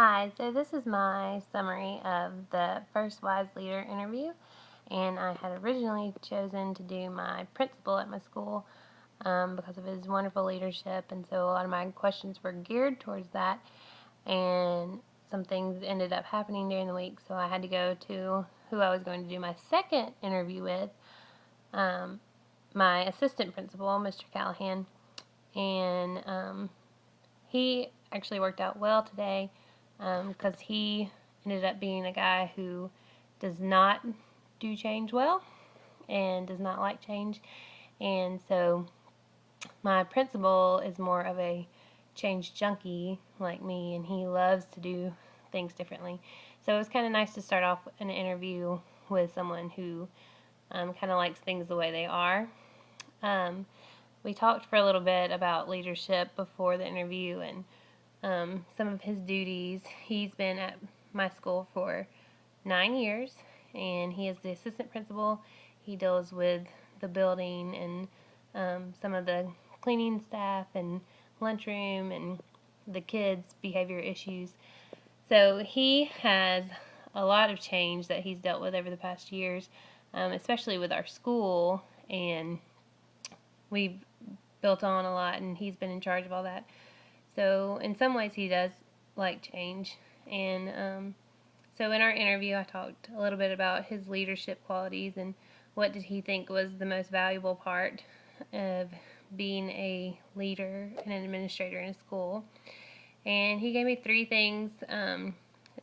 Hi, so this is my summary of the first WISE Leader interview, and I had originally chosen to do my principal at my school because of his wonderful leadership, and so a lot of my questions were geared towards that, and some things ended up happening during the week, so I had to go to who I was going to do my second interview with, my assistant principal, Mr. Callahan, and he actually worked out well today because he ended up being a guy who does not do change well and does not like change. And so my principal is more of a change junkie like me, and he loves to do things differently. So it was kind of nice to start off an interview with someone who kind of likes things the way they are. We talked for a little bit about leadership before the interview and some of his duties. He's been at my school for 9 years, and he is the assistant principal. He deals with the building and some of the cleaning staff and lunchroom and the kids' behavior issues. So he has a lot of change that he's dealt with over the past years, especially with our school, and we've built on a lot, and he's been in charge of all that. So in some ways he does like change. And so in our interview I talked a little bit about his leadership qualities and what did he think was the most valuable part of being a leader and an administrator in a school. And he gave me 3 things.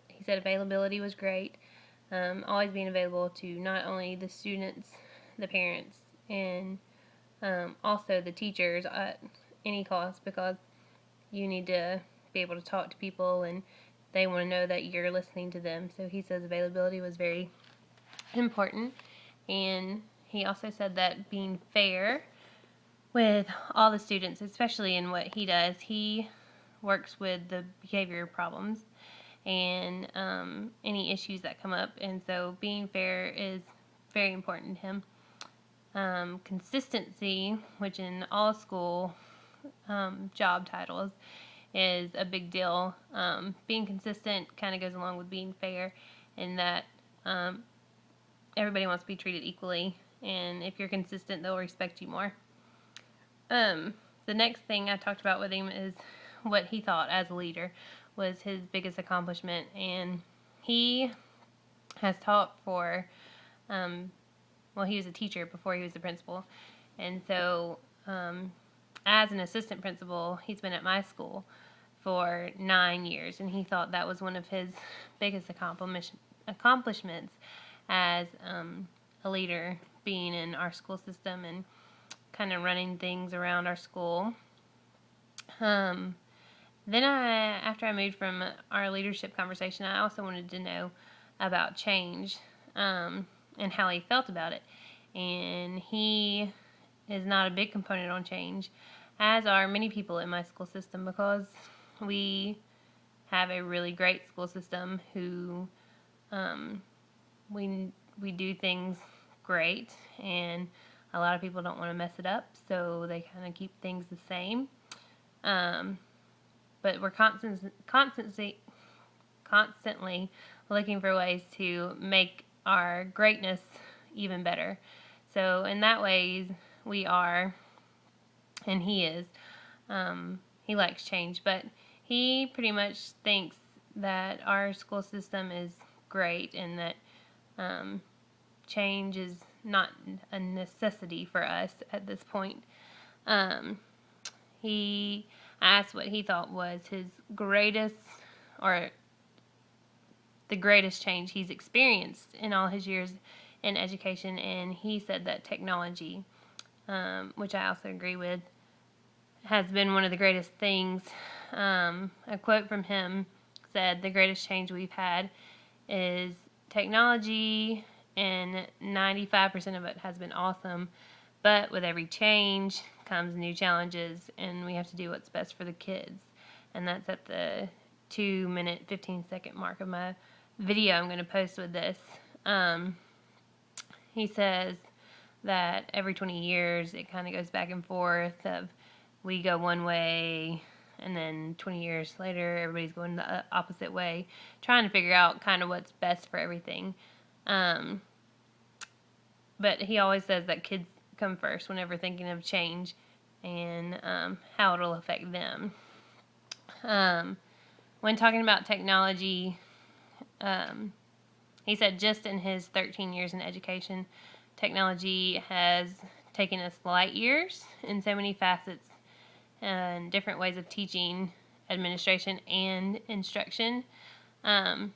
He said availability was great. Always being available to not only the students, the parents, and also the teachers at any cost, because you need to be able to talk to people and they want to know that you're listening to them. So he says availability was very important. And he also said that being fair with all the students, especially in what he does, he works with the behavior problems and any issues that come up. And so being fair is very important to him. Consistency, which in all school job titles is a big deal. Being consistent kind of goes along with being fair, in that everybody wants to be treated equally, and if you're consistent, they'll respect you more. The next thing I talked about with him is what he thought as a leader was his biggest accomplishment, and he has taught for, he was a teacher before he was a principal, and so as an assistant principal, he's been at my school for 9 years, and he thought that was one of his biggest accomplishments as a leader, being in our school system and kind of running things around our school. Then after I moved from our leadership conversation, I also wanted to know about change and how he felt about it. And he is not a big component on change, as are many people in my school system, because we have a really great school system who we do things great, and a lot of people don't want to mess it up, so they kind of keep things the same. But we're constantly looking for ways to make our greatness even better. So in that way, we are, and he is, he likes change, but he pretty much thinks that our school system is great, and that change is not a necessity for us at this point. He asked what he thought was his greatest, or the greatest change he's experienced in all his years in education, and he said that technology, which I also agree with, has been one of the greatest things. A quote from him said, "The greatest change we've had is technology, and 95% of it has been awesome, but with every change comes new challenges, and we have to do what's best for the kids." And that's at the 2-minute 15-second mark of my video I'm going to post with this. He says that every 20 years it kind of goes back and forth of we go one way, and then 20 years later, everybody's going the opposite way, trying to figure out kind of what's best for everything. But he always says that kids come first whenever thinking of change and how it'll affect them. When talking about technology, he said just in his 13 years in education, technology has taken us light years in so many facets and different ways of teaching, administration, and instruction. And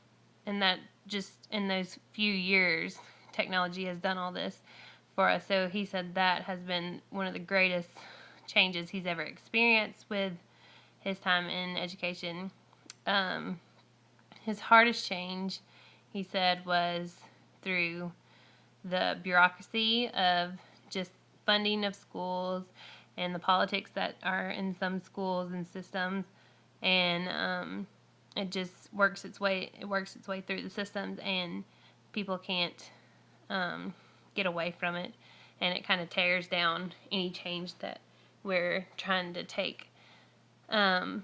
that just in those few years, technology has done all this for us. So he said that has been one of the greatest changes he's ever experienced with his time in education. His hardest change, he said, was through the bureaucracy of just funding of schools and the politics that are in some schools and systems, and it just works its way through the systems, and people can't get away from it, and it kind of tears down any change that we're trying to take. I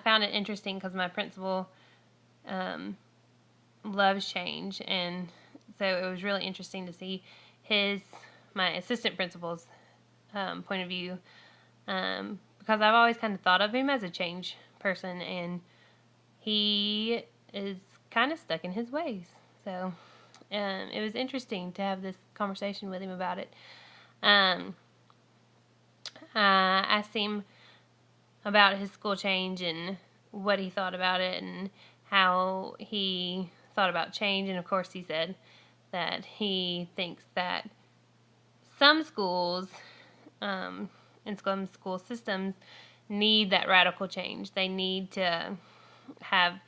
found it interesting because my principal loves change, and so it was really interesting to see my assistant principal's point of view, because I've always kind of thought of him as a change person, and he is kind of stuck in his ways. So it was interesting to have this conversation with him about it. I asked him about his school change and what he thought about it and how he thought about change, and of course he said that he thinks that some schools and some school systems need that radical change. They need to have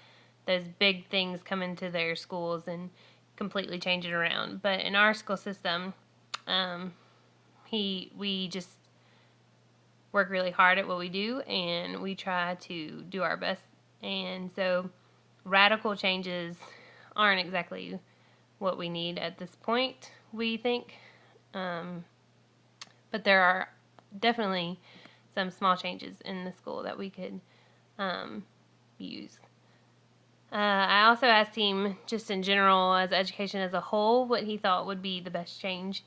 those big things come into their schools and completely change it around. But in our school system, we just work really hard at what we do, and we try to do our best. And so radical changes aren't exactly what we need at this point, we think. But there are definitely some small changes in the school that we could use. I also asked him, just in general, as education as a whole, what he thought would be the best change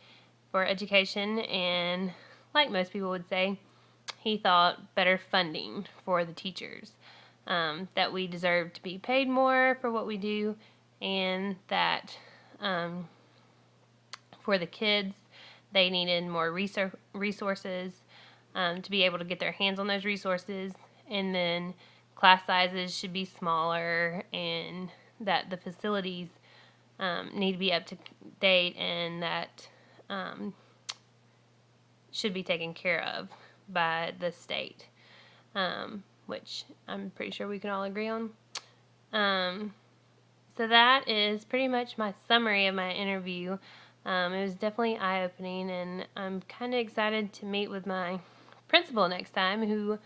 for education, and like most people would say, he thought better funding for the teachers, that we deserve to be paid more for what we do, and that for the kids, they needed more resources to be able to get their hands on those resources, and then class sizes should be smaller, and that the facilities need to be up to date, and that should be taken care of by the state, which I'm pretty sure we can all agree on. So that is pretty much my summary of my interview. It was definitely eye-opening, and I'm kind of excited to meet with my principal next time, who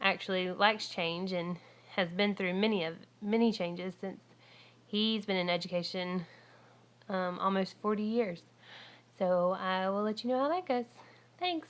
actually likes change and has been through many changes since he's been in education almost 40 years. So I will let you know how that goes. Thanks.